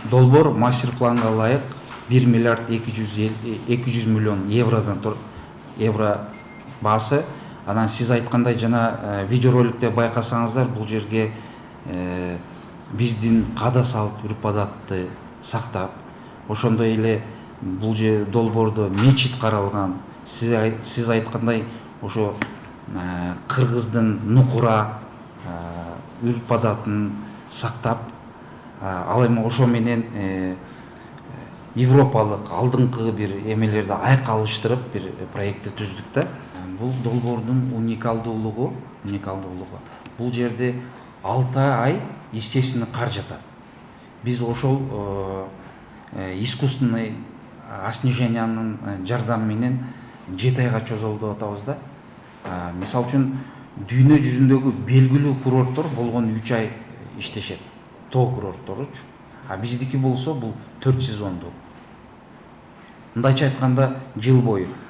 долбоор мастер планга ылайык 1 миллиард 200 миллион евро баасы. Анан сиз айткандай жана видеороликте байкасаңыздар, бул жерге биздин када салт үрп адатты сактап, ошондой эле бул же долбоордо мечит каралган. Сиз айткандай ошо кыргыздын нукура үрп адатын сактап, ал эми ошо менен европалык алдыңкы бир эмелерди айкалыштырып бир проектти түздүк да. Бул долбоордун уникалдуулугу бул жерде 6 ай естественный кар жатат. Биз ошол искусственный снижениянын жардамы менен 7 айга чозолдоп атабыз да. Мисал үчүн дүйнө жүзүндөгү белгилүү курорттор болгону 3 ай иштешет, тоо курортторучу. А биздики болсо бул 4 сезондуу. Мындайча айтканда жыл бою.